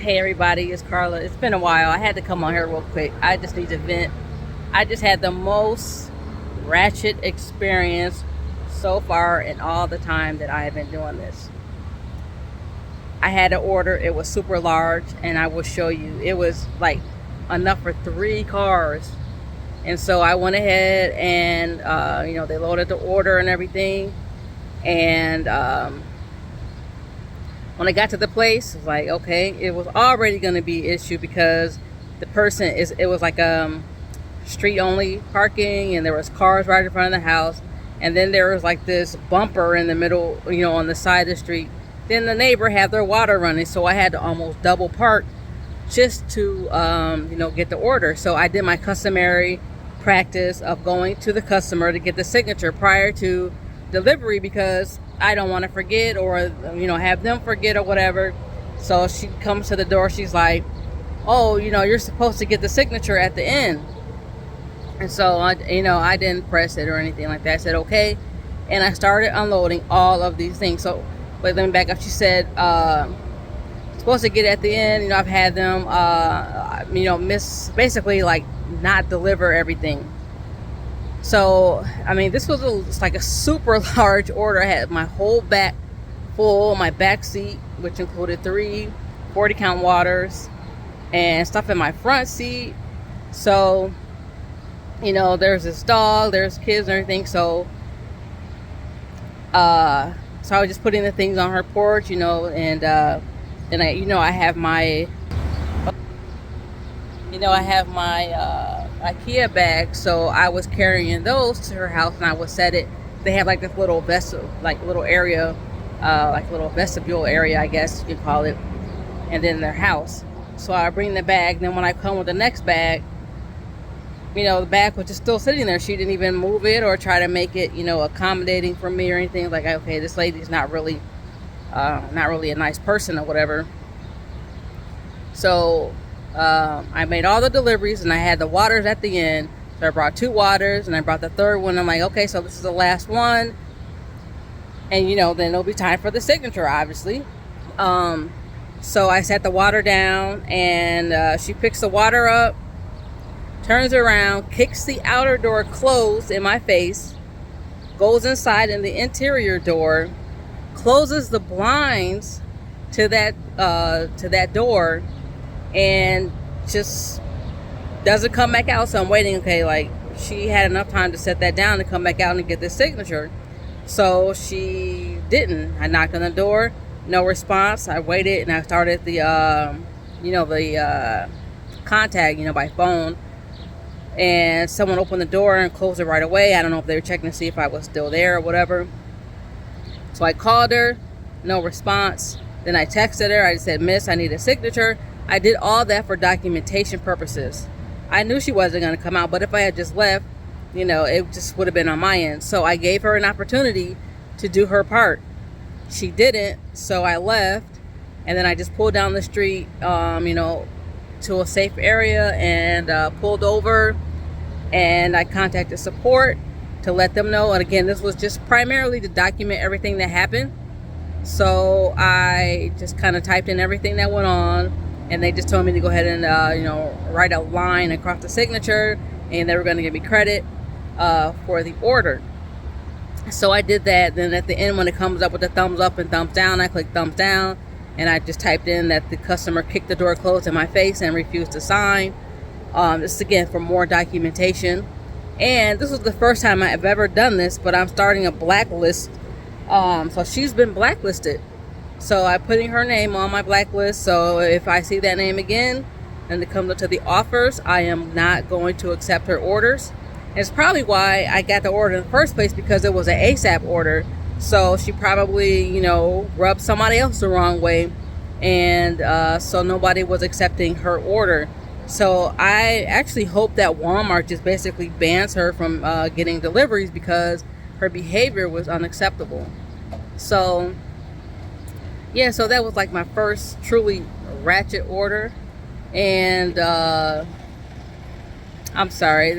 Hey everybody, it's Carla. It's been a while. I had to come on here real quick. I just need to vent. I just had the most ratchet experience so far in all the time that I have been doing this. I had an order. It was super large, and I will show you. It was like enough for 3 cars. And so I went ahead and, they loaded the order and everything. And when I got to the place, it was like, okay, it was already going to be an issue because it was like street only parking, and there was cars right in front of the house, and then there was like this bumper in the middle, on the side of the street. Then the neighbor had their water running, so I had to almost double park just to get the order. So I did my customary practice of going to the customer to get the signature prior to delivery, because I don't want to forget or have them forget or whatever. So she comes to the door, she's like, oh, you're supposed to get the signature at the end. And so I didn't press it or anything like that. I said okay, and I started unloading all of these things. So but let me back up. She said supposed to get at the end. I've had them basically like not deliver everything. So, this was like a super large order. I had my whole back full, my back seat, which included 3 40-count waters and stuff in my front seat. So, there's this dog, there's kids and everything. So I was just putting the things on her porch, and then I have my IKEA bag, so I was carrying those to her house, and I would set it. They have like this little little area, like little vestibule area, I guess you could call it, and then their house. So I bring the bag. Then when I come with the next bag, the bag was just still sitting there. She didn't even move it or try to make it, accommodating for me or anything. Like, okay, this lady's not really a nice person or whatever. So I made all the deliveries, and I had the waters at the end. So I brought 2 waters, and I brought the 3rd one. I'm like, okay, so this is the last one, and then it'll be time for the signature, obviously. So I set the water down, and she picks the water up, turns around, kicks the outer door closed in my face, goes inside in the interior door, closes the blinds to that door, and just doesn't come back out. So I'm waiting. Okay, like, she had enough time to set that down to come back out and get the signature. So she didn't. I knocked on the door, no response. I waited, and I started the contact, by phone. And someone opened the door and closed it right away. I don't know if they were checking to see if I was still there or whatever. So I called her, no response. Then I texted her. I said, Miss, I need a signature. I did all that for documentation purposes. I knew she wasn't going to come out, but if I had just left, it just would have been on my end. So I gave her an opportunity to do her part. She didn't, so I left, and then I just pulled down the street, to a safe area, and pulled over, and I contacted support to let them know. And again, this was just primarily to document everything that happened. So I just kind of typed in everything that went on, and they just told me to go ahead and write a line across the signature, and they were going to give me credit for the order. So I did that. Then at the end, when it comes up with the thumbs up and thumbs down, I clicked thumbs down, and I just typed in that the customer kicked the door closed in my face and refused to sign. This is again for more documentation. And this was the first time I've ever done this, but I'm starting a blacklist. So she's been blacklisted. So I'm putting her name on my blacklist. So if I see that name again and it comes up to the offers, I am not going to accept her orders. And it's probably why I got the order in the first place, because it was an ASAP order. So she probably, rubbed somebody else the wrong way. And so nobody was accepting her order. So I actually hope that Walmart just basically bans her from getting deliveries, because her behavior was unacceptable. So yeah, so that was like my first truly ratchet order. And I'm sorry,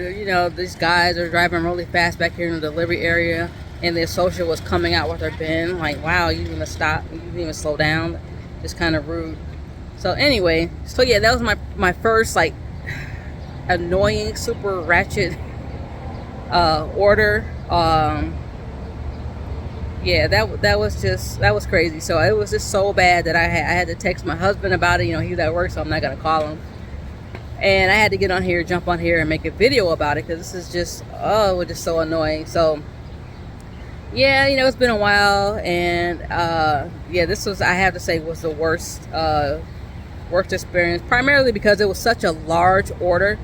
these guys are driving really fast back here in the delivery area, and the associate was coming out with her bin. Like, wow, you didn't even stop, you didn't even slow down. Just kind of rude. So anyway, so yeah, that was my first like annoying super ratchet order. Yeah, that was crazy. So it was just so bad that I had to text my husband about it. You know, he was at work, so I'm not gonna call him. And I had to jump on here and make a video about it, because this is just, oh, it was just so annoying. So yeah, you know, it's been a while, and yeah, this was, I have to say, was the worst experience, primarily because it was such a large order,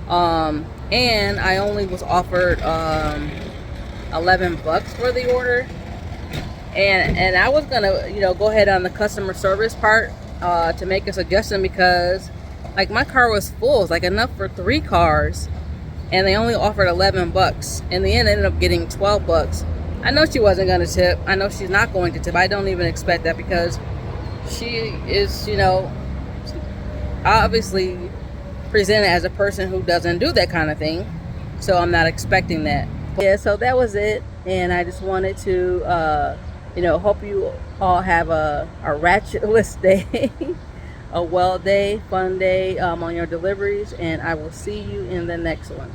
and I only was offered $11 for the order, and I was gonna, you know, go ahead on the customer service part to make a suggestion, because like my car was full. It's like enough for 3 cars, and they only offered $11. In the end, I ended up getting $12. I know she wasn't going to tip. I know she's not going to tip. I don't even expect that, because she is, you know, obviously presented as a person who doesn't do that kind of thing. So I'm not expecting that. Yeah, so that was it. And I just wanted to, you know, hope you all have a ratchetless day. A well day, fun day on your deliveries, and I will see you in the next one.